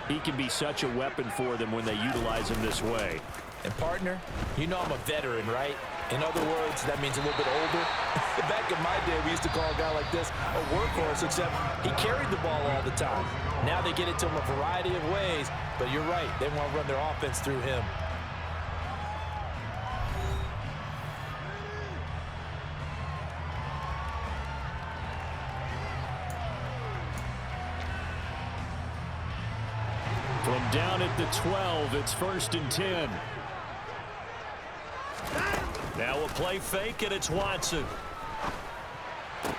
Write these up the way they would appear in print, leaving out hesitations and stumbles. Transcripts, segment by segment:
he can be such a weapon for them when they utilize him this way. And partner, you know I'm a veteran, right? In other words, that means a little bit older. Back in my day, we used to call a guy like this a workhorse, except he carried the ball all the time. Now they get it to him a variety of ways, but you're right, they want to run their offense through him. From down at the 12, it's 1st and 10. Now a play fake, and it's Watson. And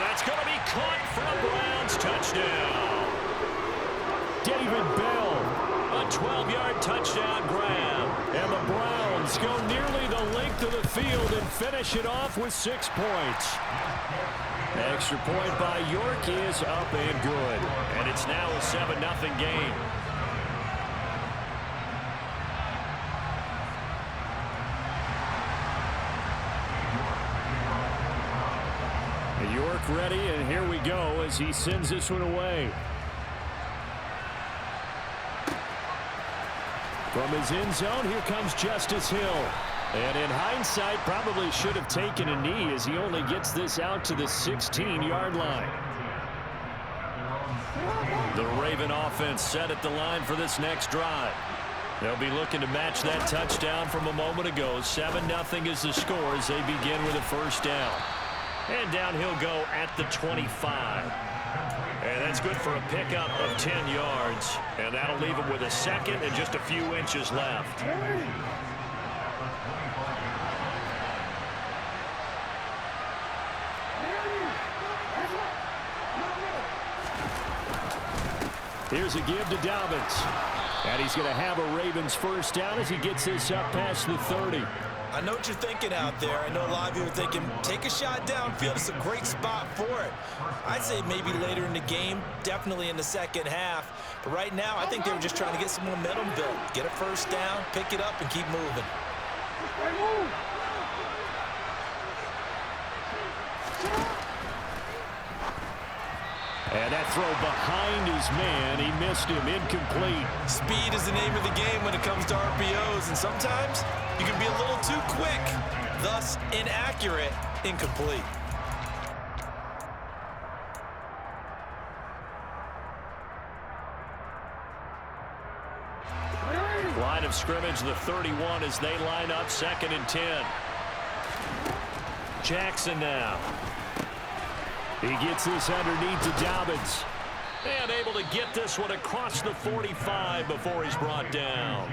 that's going to be caught from Browns. Touchdown. David Bell, a 12-yard touchdown grab. And the Browns go nearly the length of the field and finish it off with 6 points. Extra point by York is up and good. And it's now a 7-0 game. York ready, and here we go as he sends this one away. From his end zone, here comes Justice Hill. And in hindsight, probably should have taken a knee as he only gets this out to the 16-yard line. The Raven offense set at the line for this next drive. They'll be looking to match that touchdown from a moment ago. 7-0 is the score as they begin with a first down. And down he'll go at the 25. And that's good for a pickup of 10 yards. And that'll leave him with a second and just a few inches left. Here's a give to Dobbins. And he's going to have a Ravens first down as he gets this up past the 30. I know what you're thinking out there. I know a lot of you are thinking, take a shot downfield. It's a great spot for it. I'd say maybe later in the game, definitely in the second half. But right now, I think they were just trying to get some momentum built. Get a first down, pick it up, and keep moving. And that throw behind his man, he missed him, incomplete. Speed is the name of the game when it comes to RPOs, and sometimes you can be a little too quick, thus inaccurate, incomplete. Line of scrimmage, the 31 as they line up 2nd and 10. Jackson now. He gets this underneath to Dobbins. And able to get this one across the 45 before he's brought down.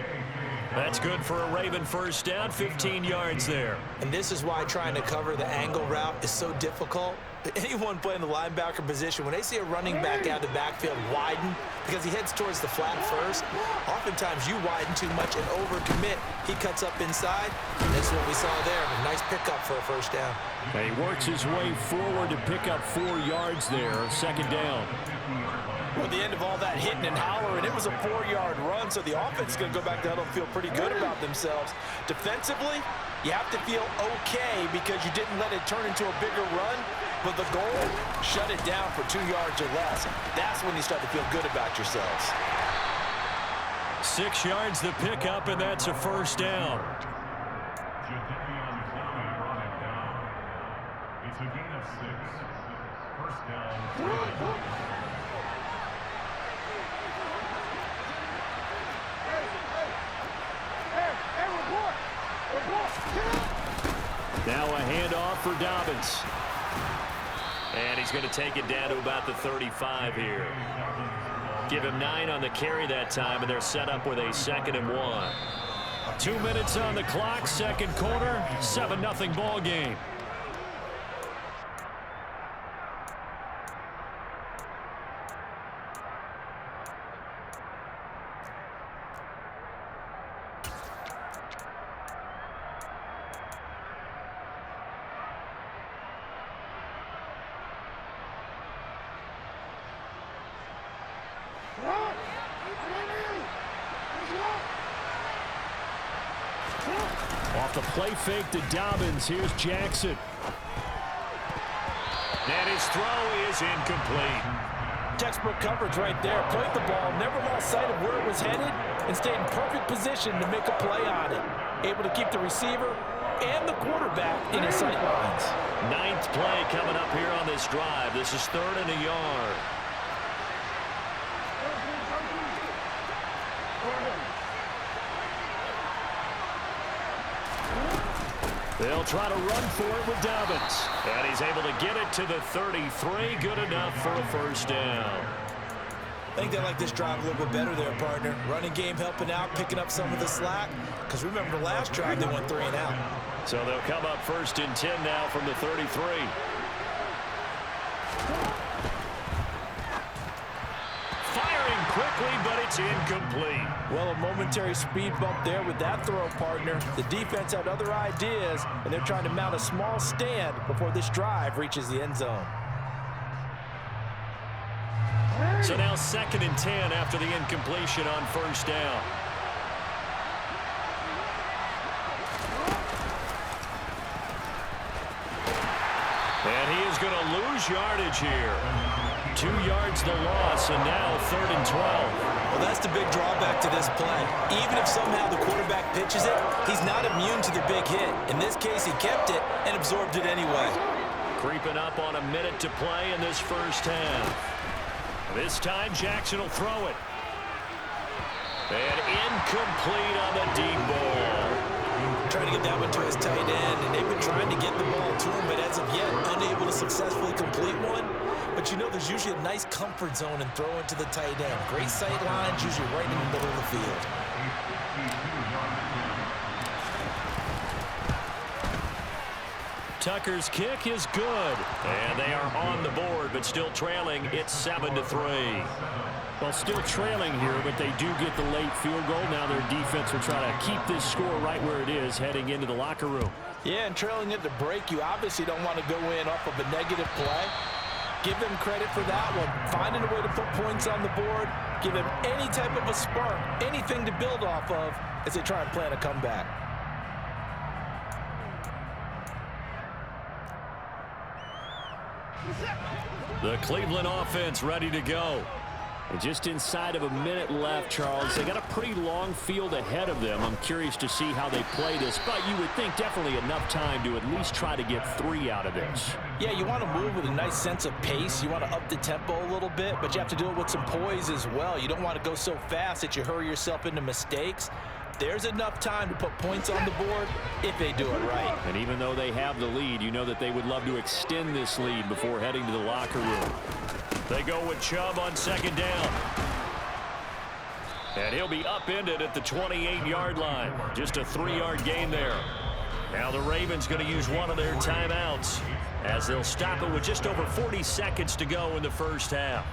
That's good for a Raven first down, 15 yards there. And this is why trying to cover the angle route is so difficult. Anyone playing the linebacker position, when they see a running back out of the backfield widen because he heads towards the flat first, oftentimes you widen too much and overcommit. He cuts up inside, and that's what we saw there. A nice pickup for a first down. And he works his way forward to pick up 4 yards there, 2nd down. Well, at the end of all that hitting and hollering, it was a 4-yard run, so the offense is going to go back down and feel pretty good about themselves. Defensively, you have to feel okay because you didn't let it turn into a bigger run, but the goal, shut it down for 2 yards or less. That's when you start to feel good about yourselves. 6 yards the pickup, and that's a first down. It's a gain of 6. First down. Now a handoff for Dobbins. And he's going to take it down to about the 35 here. Give him 9 on the carry that time, and they're set up with a 2nd and 1. 2 minutes on the clock, 2nd quarter, 7-0 ball game. Off the play fake to Dobbins. Here's Jackson. And his throw is incomplete. Textbook coverage right there. Played the ball, never lost sight of where it was headed, and stayed in perfect position to make a play on it. Able to keep the receiver and the quarterback in his sight lines. Ninth play coming up here on this drive. This is 3rd and a yard. They'll try to run for it with Dobbins. And he's able to get it to the 33. Good enough for a first down. I think they like this drive a little bit better there, partner. Running game helping out, picking up some of the slack. Because remember, the last drive they went 3 and out. So they'll come up 1st and 10 now from the 33. Firing quickly, but it's incomplete. Well, a momentary speed bump there with that throw, partner. The defense had other ideas, and they're trying to mount a small stand before this drive reaches the end zone. So now 2nd and 10 after the incompletion on 1st down. And he is going to lose yardage here. 2 yards the loss, and now 3rd and 12. Well, that's the big drawback to this play. Even if somehow the quarterback pitches it, he's not immune to the big hit. In this case, he kept it and absorbed it anyway. Creeping up on a minute to play in this first half. This time, Jackson will throw it. And incomplete on the deep ball. Trying to get that one to his tight end, and they've been trying to get the ball to him, but as of yet, unable to successfully complete one. But you know, there's usually a nice comfort zone in throwing to the tight end. Great sight lines, usually right in the middle of the field. Tucker's kick is good. And they are on the board, but still trailing. It's 7-3. Well, still trailing here, but they do get the late field goal. Now their defense will try to keep this score right where it is heading into the locker room. Yeah, and trailing at the break, you obviously don't want to go in off of a negative play. Give them credit for that one. Finding a way to put points on the board. Give them any type of a spark, anything to build off of as they try and plan a comeback. The Cleveland offense ready to go. And just inside of a minute left, Charles. They got a pretty long field ahead of them. I'm curious to see how they play this, but you would think definitely enough time to at least try to get 3 out of this. Yeah, you want to move with a nice sense of pace. You want to up the tempo a little bit, but you have to do it with some poise as well. You don't want to go so fast that you hurry yourself into mistakes. There's enough time to put points on the board if they do it right. And even though they have the lead, you know that they would love to extend this lead before heading to the locker room. They go with Chubb on 2nd down. And he'll be upended at the 28-yard line. Just a 3-yard gain there. Now the Ravens going to use one of their timeouts as they'll stop it with just over 40 seconds to go in the first half.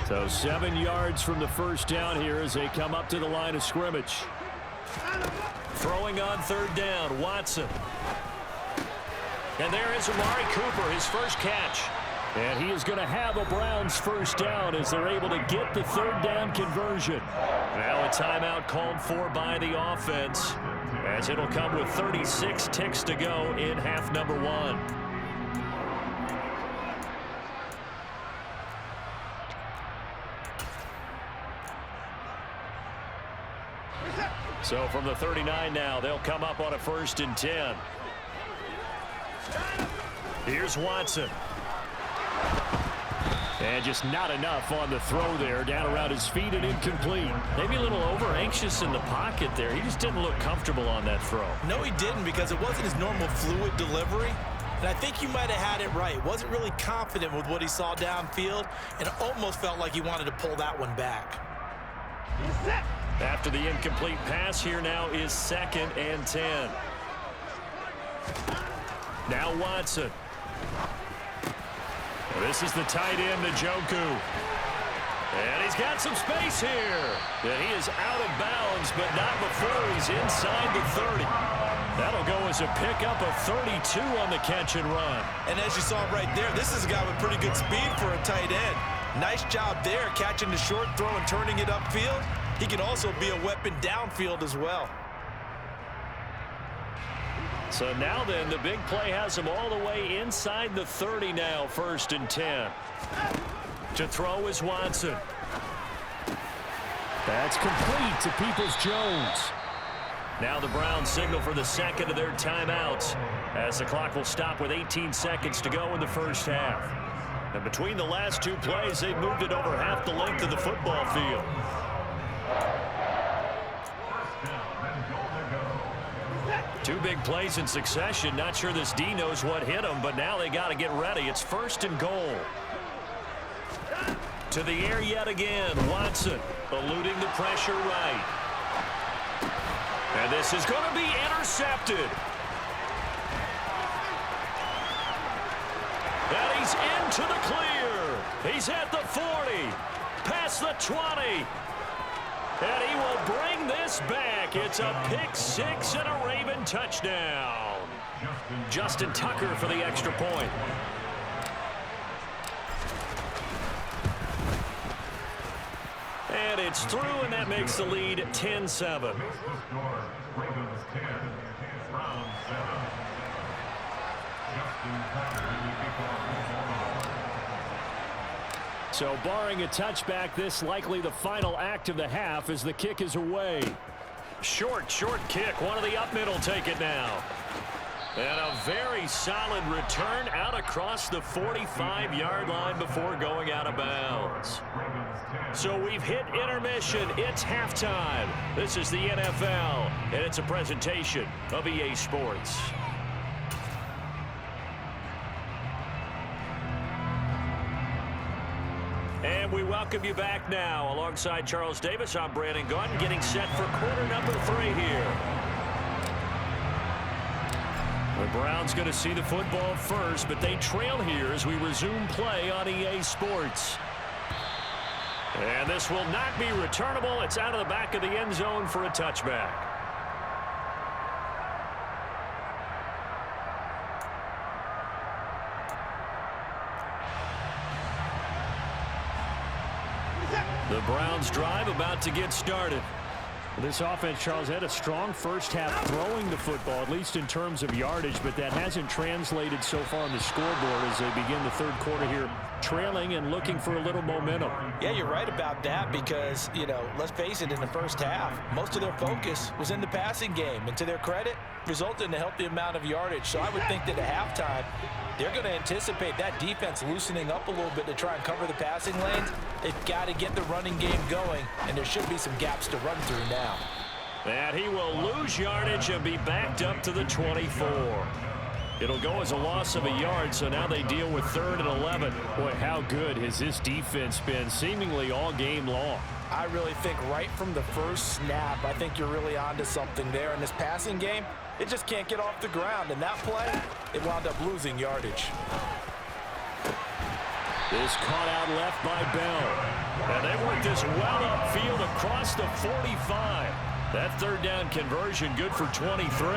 So 7 yards from the first down here as they come up to the line of scrimmage. Throwing on 3rd down, Watson. And there is Amari Cooper, his first catch. And he is going to have a Browns first down as they're able to get the 3rd down conversion. Now a timeout called for by the offense as it'll come with 36 ticks to go in half number 1. So from the 39 now, they'll come up on a 1st and 10. Here's Watson. And just not enough on the throw there. Down around his feet and incomplete. Maybe a little over-anxious in the pocket there. He just didn't look comfortable on that throw. No, he didn't, because it wasn't his normal fluid delivery. And I think you might have had it right. Wasn't really confident with what he saw downfield, and almost felt like he wanted to pull that one back. After the incomplete pass, here now is 2nd and 10. Now Watson. This is the tight end, Njoku. And he's got some space here. And he is out of bounds, but not before he's inside the 30. That'll go as a pickup of 32 on the catch and run. And as you saw right there, this is a guy with pretty good speed for a tight end. Nice job there, catching the short throw and turning it upfield. He can also be a weapon downfield as well. So now then, the big play has him all the way inside the 30 now, 1st and 10. To throw is Watson. That's complete to Peoples-Jones. Now the Browns signal for the second of their timeouts as the clock will stop with 18 seconds to go in the first half. And between the last two plays, they've moved it over half the length of the football field. Two big plays in succession. Not sure this D knows what hit him, but now they got to get ready. It's 1st and goal. To the air yet again. Watson eluding the pressure right. And this is going to be intercepted. And he's into the clear. He's at the 40. Past the 20. And he will bring this back. It's a pick-6 and a Raven touchdown. Justin Tucker for the extra point. And it's through, and that makes the lead 10-7. So barring a touchback, this likely the final act of the half as the kick is away. Short kick. One of the up middle take it now. And a very solid return out across the 45-yard line before going out of bounds. So we've hit intermission. It's halftime. This is the NFL, and it's a presentation of EA Sports. And we welcome you back now. Alongside Charles Davis, I'm Brandon Gaudin, getting set for quarter number 3 here. The Browns going to see the football first, but they trail here as we resume play on EA Sports. And this will not be returnable. It's out of the back of the end zone for a touchback. The Browns drive about to get started. This offense, Charles, had a strong first half throwing the football, at least in terms of yardage, but that hasn't translated so far on the scoreboard as they begin the third quarter here, trailing and looking for a little momentum. Yeah, you're right about that because, let's face it, in the first half, most of their focus was in the passing game. And to their credit, resulted in a healthy amount of yardage. So I would think that at halftime, they're going to anticipate that defense loosening up a little bit to try and cover the passing lanes. They've got to get the running game going, and there should be some gaps to run through now. And he will lose yardage and be backed up to the 24. It'll go as a loss of a yard, so now they deal with 3rd and 11. Boy, how good has this defense been seemingly all game long? I really think right from the first snap, I think you're really onto something there. In this passing game, it just can't get off the ground. And that play, it wound up losing yardage. This caught out left by Bell. And they work this well upfield across the 45. That 3rd down conversion good for 23.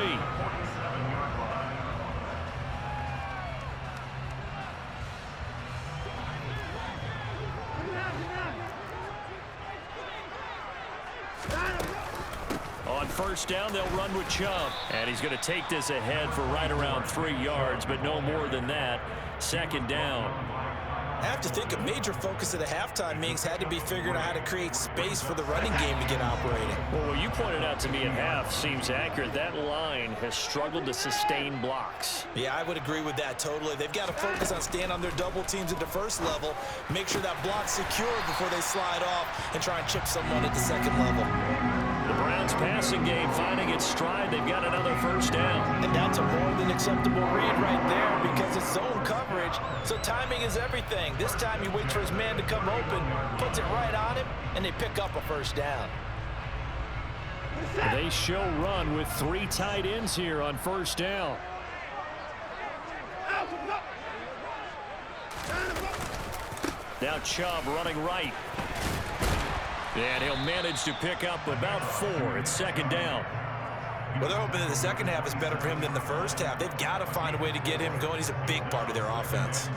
On 1st down, they'll run with Chubb. And he's going to take this ahead for right around 3 yards, but no more than that. 2nd down. I have to think a major focus of the halftime meetings had to be figuring out how to create space for the running game to get operating. Well, what you pointed out to me at half seems accurate. That line has struggled to sustain blocks. Yeah, I would agree with that totally. They've got to focus on staying on their double teams at the first level, make sure that block's secure before they slide off, and try and chip someone at the 2nd level. The Browns passing game finding its stride. They've got another 1st down. And that's a more than acceptable read right there because it's zone coverage, so timing is everything. This time he waits for his man to come open, puts it right on him, and they pick up a 1st down. They show run with 3 tight ends here on 1st down. Now Chubb running right. And he'll manage to pick up about 4. It's 2nd down. Well, they're hoping that the second half is better for him than the first half. They've got to find a way to get him going. He's a big part of their offense.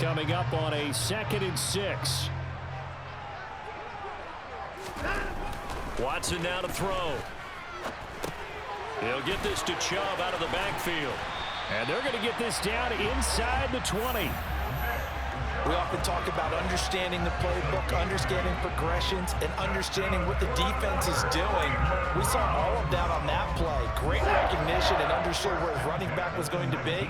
coming up on a 2nd and 6. Watson now to throw. He'll get this to Chubb out of the backfield. And they're going to get this down inside the 20. We often talk about understanding the playbook, understanding progressions, and understanding what the defense is doing. We saw all of that on that play. Great recognition and understood where his running back was going to be.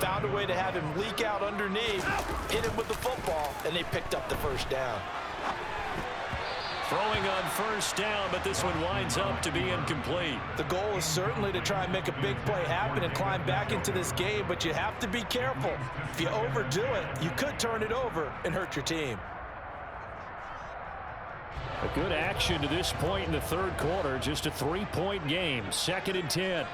Found a way to have him leak out underneath, hit him with the football, and they picked up the first down. Throwing on first down, but this one winds up to be incomplete. The goal is certainly to try and make a big play happen and climb back into this game, but you have to be careful. If you overdo it, you could turn it over and hurt your team. A good action to this point in the 3rd quarter. Just a 3-point game. 2nd and 10.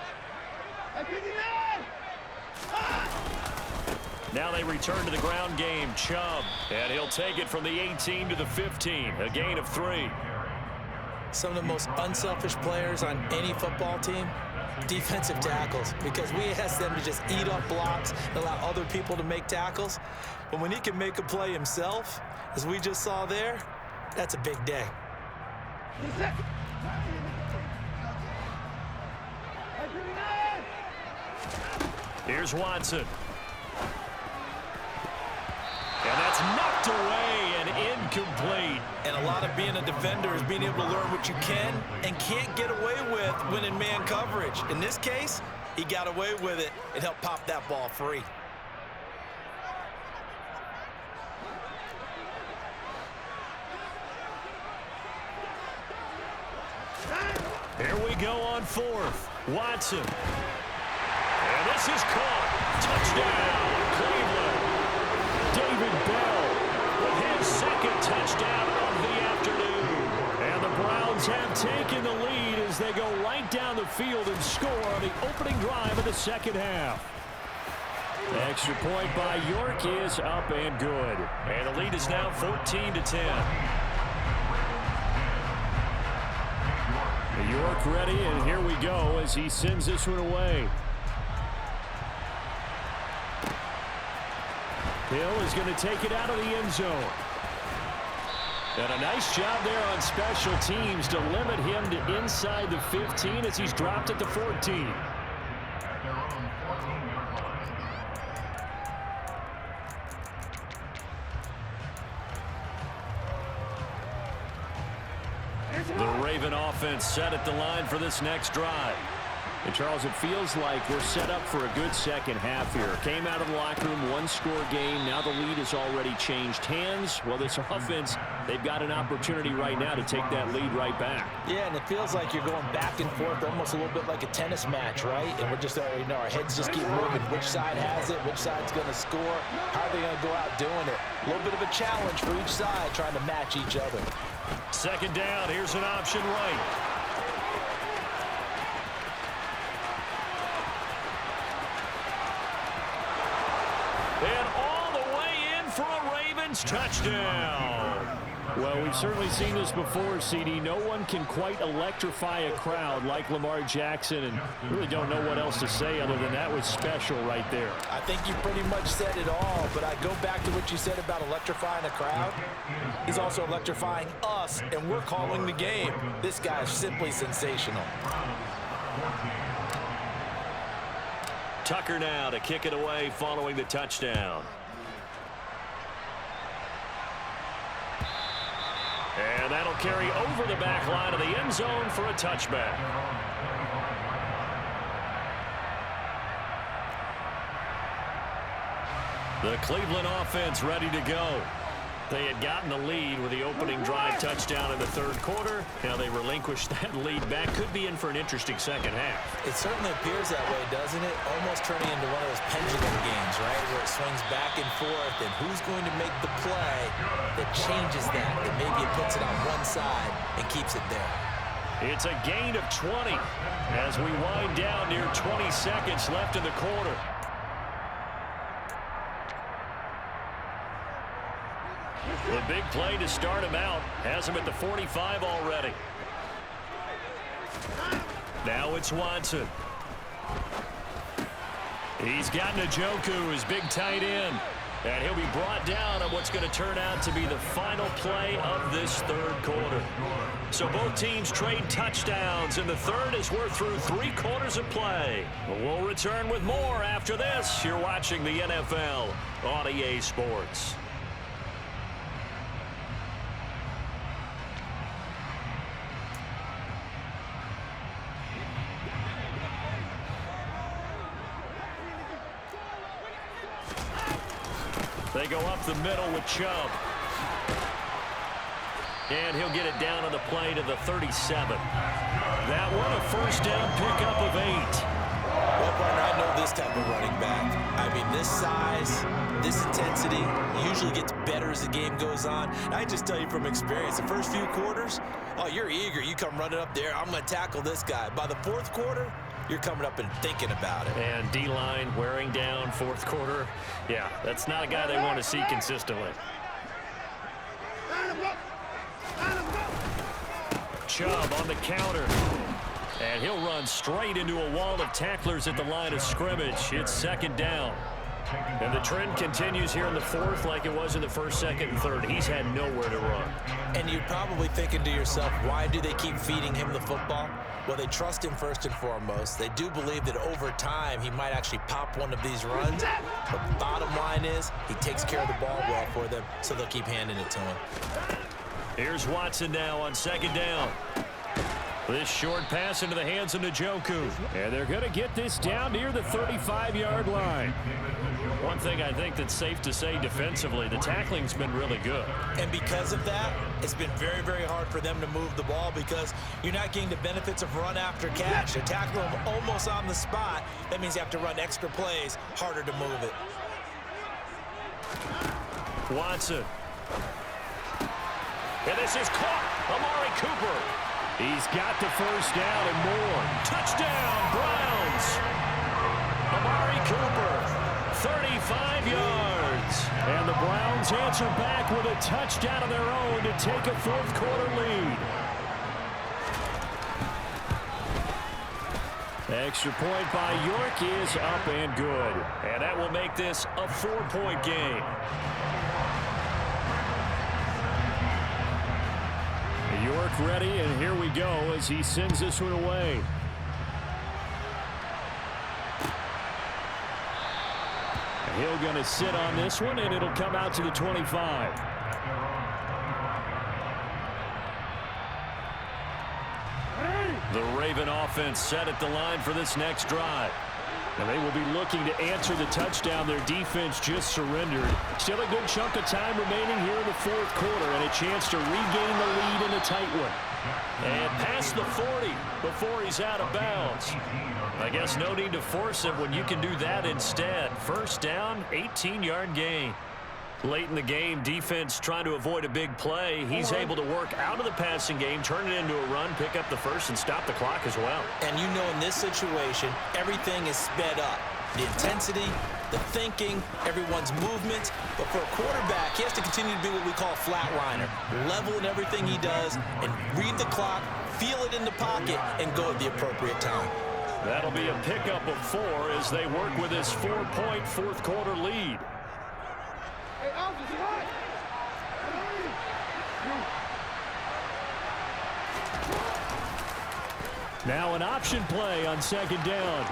Now they return to the ground game. Chubb. And he'll take it from the 18 to the 15. A gain of 3. Some of the most unselfish players on any football team, defensive tackles, because we ask them to just eat up blocks and allow other people to make tackles. But when he can make a play himself, as we just saw there, that's a big day. Here's Watson. And that's knocked away and incomplete. And a lot of being a defender is being able to learn what you can and can't get away with when in man coverage. In this case, he got away with it and helped pop that ball free. Here we go on 4th. Watson. And this is caught. Touchdown, Cleveland. David Bell with his 2nd touchdown of the afternoon. And the Browns have taken the lead as they go right down the field and score on the opening drive of the 2nd half. Extra point by York is up and good. And the lead is now 14-10. York ready, and here we go as he sends this one away. Hill is going to take it out of the end zone. And a nice job there on special teams to limit him to inside the 15 as he's dropped at the 14. The Raven offense set at the line for this next drive. And, Charles, it feels like we're set up for a good 2nd half here. Came out of the locker room, 1-score game. Now the lead has already changed hands. Well, this offense, they've got an opportunity right now to take that lead right back. Yeah, and it feels like you're going back and forth almost a little bit like a tennis match, right? And we're just already know our heads just keep moving. Which side has it? Which side's going to score? How are they going to go out doing it? A little bit of a challenge for each side trying to match each other. 2nd down. Here's an option right. And all the way in for a Ravens touchdown. Well, we've certainly seen this before, CD. No one can quite electrify a crowd like Lamar Jackson, and really don't know what else to say other than that was special right there. I think you pretty much said it all, but I go back to what you said about electrifying a crowd. He's also electrifying us, and we're calling the game. This guy is simply sensational. Tucker now to kick it away following the touchdown. And that'll carry over the back line of the end zone for a touchback. The Cleveland offense ready to go. They had gotten the lead with the opening drive touchdown in the 3rd quarter. Now they relinquished that lead back. Could be in for an interesting 2nd half. It certainly appears that way, doesn't it? Almost turning into one of those pendulum games, right? Where it swings back and forth, and who's going to make the play that changes that maybe it puts it on one side and keeps it there. It's a gain of 20 as we wind down near 20 seconds left in the quarter. The big play to start him out has him at the 45 already. Now it's Watson. He's got Njoku, his big tight end. And he'll be brought down on what's going to turn out to be the final play of this third quarter. So both teams trade touchdowns in the third as we're through 3 quarters of play. We'll return with more after this. You're watching the NFL on EA Sports. They go up the middle with Chubb. And he'll get it down on the play to the 37. That one a first down pickup of 8. Well, partner, I know this type of running back. I mean, this size, this intensity usually gets better as the game goes on. And I just tell you from experience, the first few quarters, oh, you're eager. You come running up there, I'm going to tackle this guy. By the fourth quarter, you're coming up and thinking about it. And D-line wearing down fourth quarter. Yeah, that's not a guy they want to see consistently. Chubb on the counter. And he'll run straight into a wall of tacklers at the line of scrimmage. It's second down. And the trend continues here in the fourth like it was in the first, second, and third. He's had nowhere to run. And you're probably thinking to yourself, why do they keep feeding him the football? Well, they trust him first and foremost. They do believe that over time he might actually pop one of these runs. But the bottom line is he takes care of the ball well for them, so they'll keep handing it to him. Here's Watson now on second down. This short pass into the hands of Njoku. And they're going to get this down near the 35-yard line. One thing I think that's safe to say defensively, the tackling's been really good. And because of that, it's been very, very hard for them to move the ball because you're not getting the benefits of run after catch. They're tackling them almost on the spot. That means you have to run extra plays, harder to move it. Watson. And this is caught. Amari Cooper. He's got the first down and more. Touchdown, Browns. Amari Cooper, 35 yards. And the Browns answer back with a touchdown of their own to take a fourth quarter lead. Extra point by York is up and good. And that will make this a 4-point game. York ready, and here we go as he sends this one away. He'll going to sit on this one, and it'll come out to the 25. The Raven offense set at the line for this next drive. And they will be looking to answer the touchdown their defense just surrendered. Still a good chunk of time remaining here in the fourth quarter and a chance to regain the lead in a tight one. And past the 40 before he's out of bounds. I guess no need to force him when you can do that instead. First down, 18-yard gain. Late in the game, defense trying to avoid a big play. He's able to work out of the passing game, turn it into a run, pick up the first, and stop the clock as well. And you know in this situation, everything is sped up. The intensity, the thinking, everyone's movement. But for a quarterback, he has to continue to be what we call a flatliner. Level in everything he does and read the clock, feel it in the pocket, and go at the appropriate time. That'll be a pickup of 4 as they work with this 4-point fourth quarter lead. Now an option play on second down.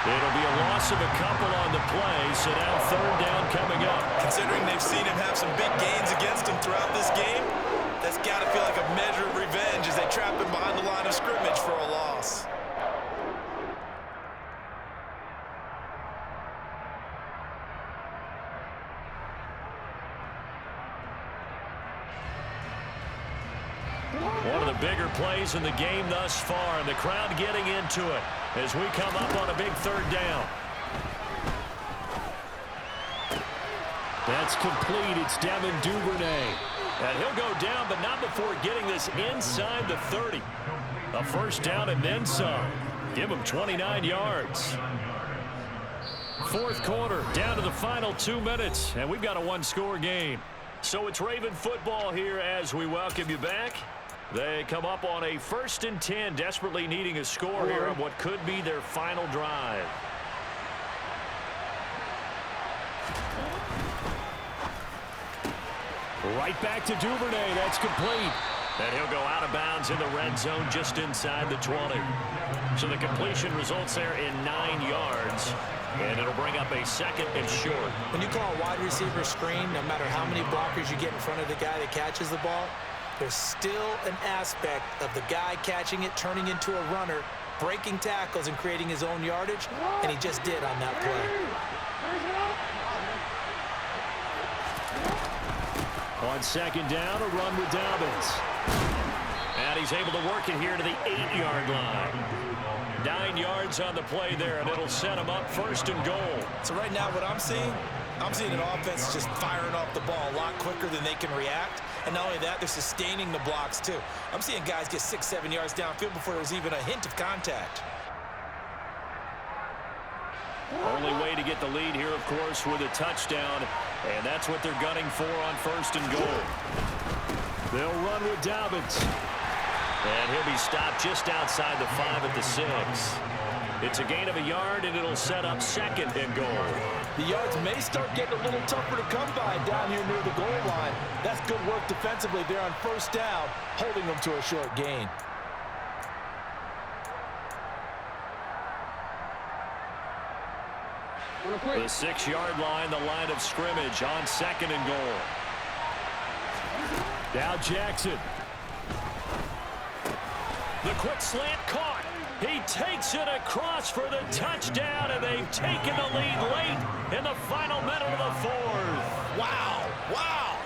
It'll be a loss of a couple on the play, so now third down coming up. Considering they've seen him have some big gains against him throughout this game, that's got to feel like a measure of revenge as they trap him behind the line of scrimmage for a loss. One of the bigger plays in the game thus far, and the crowd getting into it as we come up on a big third down. That's complete. It's Devin Duvernay. And he'll go down, but not before getting this inside the 30. A first down and then some. Give him 29 yards. Fourth quarter, down to the final 2 minutes, and we've got a one-score game. So it's Raven football here as we welcome you back. They come up on a 1st and 10, desperately needing a score here on what could be their final drive. Right back to Duvernay. That's complete. And he'll go out of bounds in the red zone just inside the 20. So the completion results there in 9 yards. And it'll bring up a second and short. When you call a wide receiver screen, no matter how many blockers you get in front of the guy that catches the ball, there's still an aspect of the guy catching it, turning into a runner, breaking tackles and creating his own yardage, and he just did on that play. On second down, a run with Dobbins. And he's able to work it here to the 8-yard line. 9 yards on the play there, and it'll set him up first and goal. So right now what I'm seeing an offense just firing off the ball a lot quicker than they can react. And not only that, they're sustaining the blocks too. I'm seeing guys get 6-7 yards downfield before there's even a hint of contact. Only way to get the lead here, of course, with a touchdown. And that's what they're gunning for on first and goal. They'll run with Dobbins. And he'll be stopped just outside the 5 at the 6. It's a gain of a yard, and it'll set up second and goal. The yards may start getting a little tougher to come by down here near the goal line. That's good work defensively there on first down, holding them to a short gain. The 6-yard line, the line of scrimmage on second and goal. Now Jackson. The quick slant caught. He takes it across for the touchdown, and they've taken the lead late in the final minute of the 4th. Wow, wow.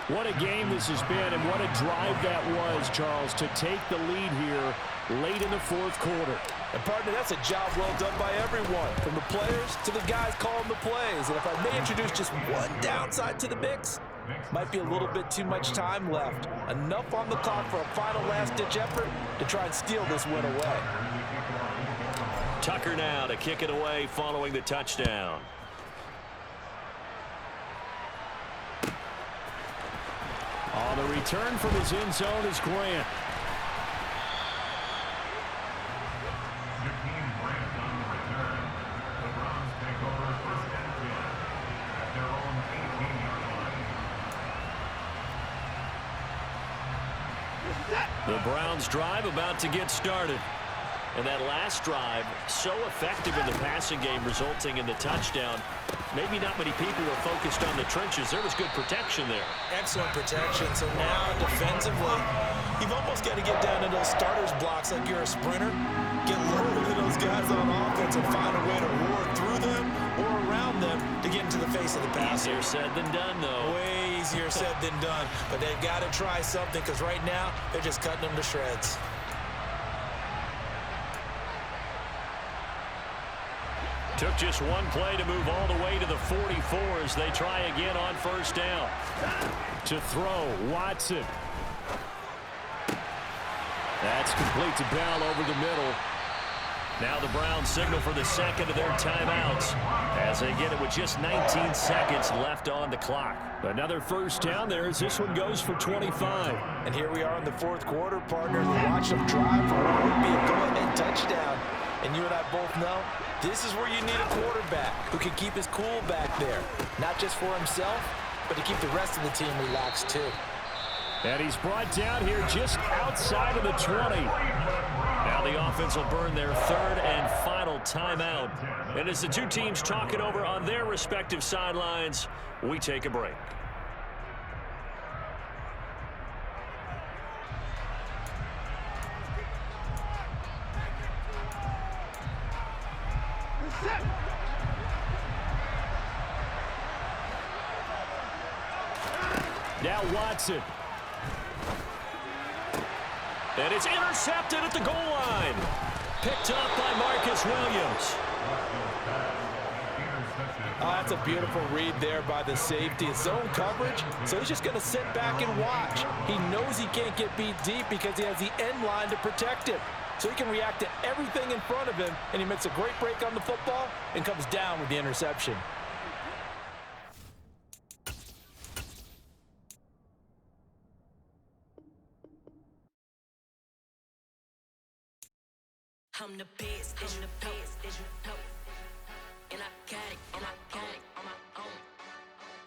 What a game this has been, and what a drive that was, Charles, to take the lead here late in the 4th quarter. And partner, that's a job well done by everyone, from the players to the guys calling the plays. And if I may introduce just one downside to the mix, might be a little bit too much time left. Enough on the clock for a final last-ditch effort to try and steal this win away. Tucker now to kick it away following the touchdown. On the return from his end zone is Grant. The Browns drive about to get started. And that last drive, so effective in the passing game, resulting in the touchdown. Maybe not many people were focused on the trenches. There was good protection there. Excellent protection. So now, defensively, you've almost got to get down to those starters blocks like you're a sprinter. Get lower to those guys on offense and find a way to roar through them or around them to get into the face of the passer. Easier said than done, though. Way easier said than done. But they've got to try something, because right now, they're just cutting them to shreds. Took just one play to move all the way to the 44 as they try again on first down. To throw, Watson. That's complete to Bell over the middle. Now the Browns signal for the second of their timeouts as they get it with just 19 seconds left on the clock. Another first down there as this one goes for 25. And here we are in the 4th quarter, partner. We watch them drive for what would be a go-ahead touchdown. And you and I both know this is where you need a quarterback who can keep his cool back there. Not just for himself, but to keep the rest of the team relaxed too. And he's brought down here just outside of the 20. Now the offense will burn their 3rd and final timeout. And as the two teams talk it over on their respective sidelines, we take a break. Now Watson. And it's intercepted at the goal line. Picked up by Marcus Williams. Oh, that's a beautiful read there by the safety. It's zone coverage, so he's just going to sit back and watch. He knows he can't get beat deep because he has the end line to protect him. So he can react to everything in front of him, and he makes a great break on the football and comes down with the interception. I'm the best, and I got it on my own.